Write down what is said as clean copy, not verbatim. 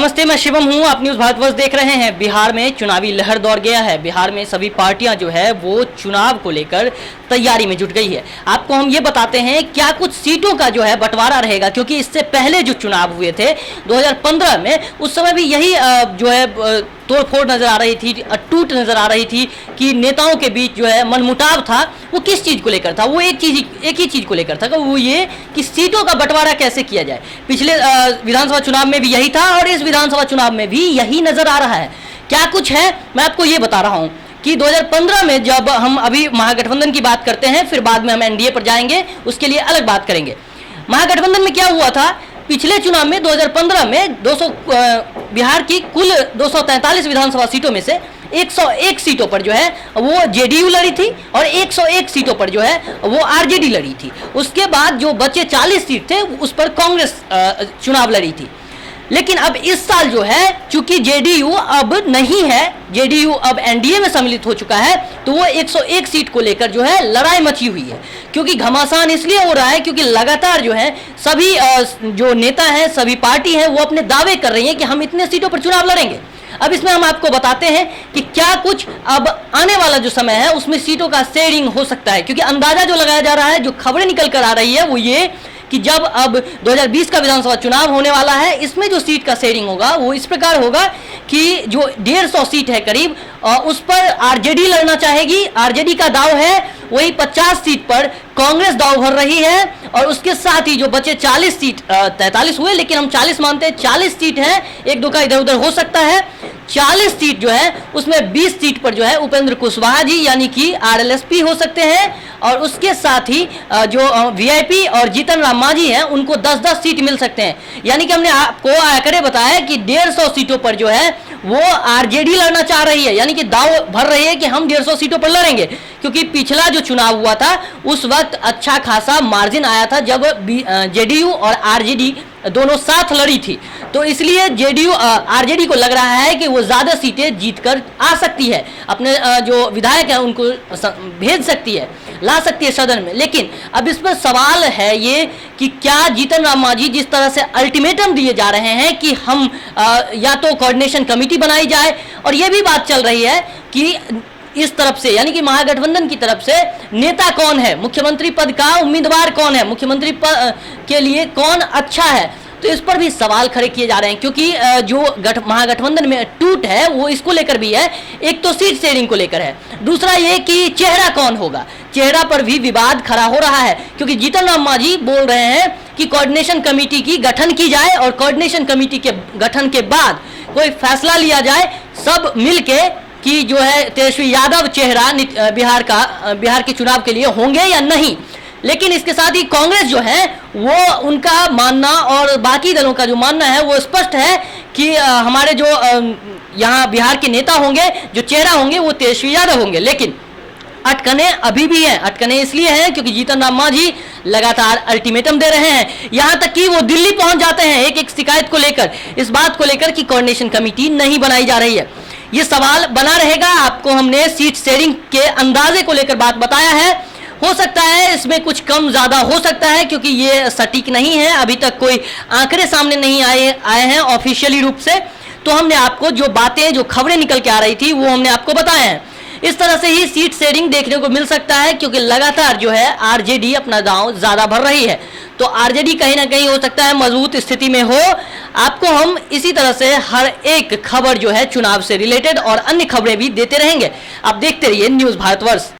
नमस्ते, मैं शिवम हूं। आप न्यूज़ भारतवर्ष देख रहे हैं। बिहार में चुनावी लहर दौड़ गया है। बिहार में सभी पार्टियां जो है वो चुनाव को लेकर तैयारी में जुट गई है। आपको हम ये बताते हैं क्या कुछ सीटों का जो है बंटवारा रहेगा, क्योंकि इससे पहले जो चुनाव हुए थे 2015 में, उस समय भी यही जो है तोड़फोड़ नजर आ रही थी, टूट नजर आ रही थी कि नेताओं के बीच जो है मनमुटाव था। वो किस चीज़ को लेकर था? वो एक ही चीज़ को लेकर था कि वो ये कि सीटों का बंटवारा कैसे किया जाए। पिछले विधानसभा चुनाव में भी यही था और इस विधानसभा चुनाव में भी यही नजर आ रहा है। क्या कुछ है मैं आपको ये बता रहा हूँ कि 2015 में जब हम अभी महागठबंधन की बात करते हैं, फिर बाद में हम एनडीए पर जाएंगे, उसके लिए अलग बात करेंगे। महागठबंधन में क्या हुआ था पिछले चुनाव में 2015 में 200 बिहार की कुल 243 विधानसभा सीटों में से 101 सीटों पर जो है वो जेडीयू लड़ी थी और 101 सीटों पर जो है वो आरजेडी लड़ी थी। उसके बाद जो बचे 40 सीट थे उस पर कांग्रेस चुनाव लड़ी थी। लेकिन अब इस साल जो है चूंकि जेडीयू अब नहीं है, जेडीयू अब एनडीए में सम्मिलित हो चुका है, तो वो 101 सीट को लेकर जो है लड़ाई मची हुई है। क्योंकि घमासान इसलिए हो रहा है क्योंकि लगातार जो है सभी जो नेता हैं, सभी पार्टी हैं, वो अपने दावे कर रही हैं कि हम इतने सीटों पर चुनाव लड़ेंगे। अब इसमें हम आपको बताते हैं कि क्या कुछ अब आने वाला जो समय है उसमें सीटों का शेयरिंग हो सकता है। क्योंकि अंदाजा जो लगाया जा रहा है, जो खबरें निकल कर आ रही है, वो ये कि जब अब 2020 का विधानसभा चुनाव होने वाला है, इसमें जो सीट का शेयरिंग होगा वो इस प्रकार होगा कि जो 150 सीट है करीब, उस पर आरजेडी लड़ना चाहेगी। आरजेडी का दाव है वही 50 सीट पर कांग्रेस दाव भर रही है और उसके साथ ही जो बचे 40 सीट, 43 हुए लेकिन हम 40 मानते हैं, 40 सीट है, एक दो का इधर उधर हो सकता है। 40 सीट जो है उसमें 20 सीट पर जो है उपेंद्र कुशवाहा जी यानी कि आरएलएसपी हो सकते हैं और उसके साथ ही जो वीआईपी और जीतन राम मांझी हैं उनको 10-10 सीट मिल सकते हैं। यानी कि हमने आपको आकर बताया कि 150 सीटों पर जो है वो आरजेडी लड़ना चाह रही है, यानी कि दाव भर रही है कि हम 150 सीटों पर लड़ेंगे। क्योंकि पिछला जो चुनाव हुआ था उस वक्त अच्छा खासा मार्जिन आया था जब जेडीयू और आरजेडी दोनों साथ लड़ी थी, तो इसलिए जेडीयू आरजेडी को लग रहा है कि वो ज्यादा सीटें जीतकर आ सकती है, अपने जो विधायक हैं उनको भेज सकती है, ला सकती है सदन में। लेकिन अब इस पर सवाल है ये कि क्या जीतन राम मांझी जिस तरह से अल्टीमेटम दिए जा रहे हैं कि हम या तो कोऑर्डिनेशन कमेटी बनाई जाए, और ये भी बात चल रही है कि इस तरफ से यानी कि महागठबंधन की तरफ से नेता कौन है, मुख्यमंत्री पद का उम्मीदवार कौन है, मुख्यमंत्री पद के लिए कौन अच्छा है, तो इस पर भी सवाल खड़े किए जा रहे हैं। क्योंकि जो महागठबंधन में टूट है वो इसको लेकर भी है, एक तो सीट शेयरिंग को लेकर है, दूसरा ये कि चेहरा कौन होगा, चेहरा पर भी विवाद खड़ा हो रहा है। क्योंकि जीतन राम मांझी बोल रहे हैं कि कोऑर्डिनेशन कमेटी की गठन की जाए और कोऑर्डिनेशन कमेटी के गठन के बाद कोई फैसला लिया जाए सब मिलके कि जो है तेजस्वी यादव चेहरा बिहार के चुनाव के लिए होंगे या नहीं। लेकिन इसके साथ ही कांग्रेस जो है वो उनका मानना और बाकी दलों का जो मानना है वो स्पष्ट है कि हमारे जो यहाँ बिहार के नेता होंगे, जो चेहरा होंगे वो तेजस्वी यादव होंगे। लेकिन अटकने अभी भी हैं। अटकने इसलिए हैं क्योंकि जीतन राम मांझी लगातार अल्टीमेटम दे रहे हैं, यहाँ तक कि वो दिल्ली पहुंच जाते हैं एक एक शिकायत को लेकर, इस बात को लेकर कि कोऑर्डिनेशन कमेटी नहीं बनाई जा रही है। ये सवाल बना रहेगा। आपको हमने सीट शेयरिंग के अंदाजे को लेकर बात बताया है, हो सकता है इसमें कुछ कम ज्यादा हो सकता है क्योंकि ये सटीक नहीं है, अभी तक कोई आंकड़े सामने नहीं आए हैं ऑफिशियली रूप से। तो हमने आपको जो बातें, जो खबरें निकल के आ रही थी वो हमने आपको बताए हैं। इस तरह से ही सीट शेयरिंग देखने को मिल सकता है क्योंकि लगातार जो है आरजेडी अपना दांव ज्यादा भर रही है, तो आरजेडी कहीं ना कहीं हो सकता है मजबूत स्थिति में हो। आपको हम इसी तरह से हर एक खबर जो है चुनाव से रिलेटेड और अन्य खबरें भी देते रहेंगे। आप देखते रहिए न्यूज़ भारतवर्ष।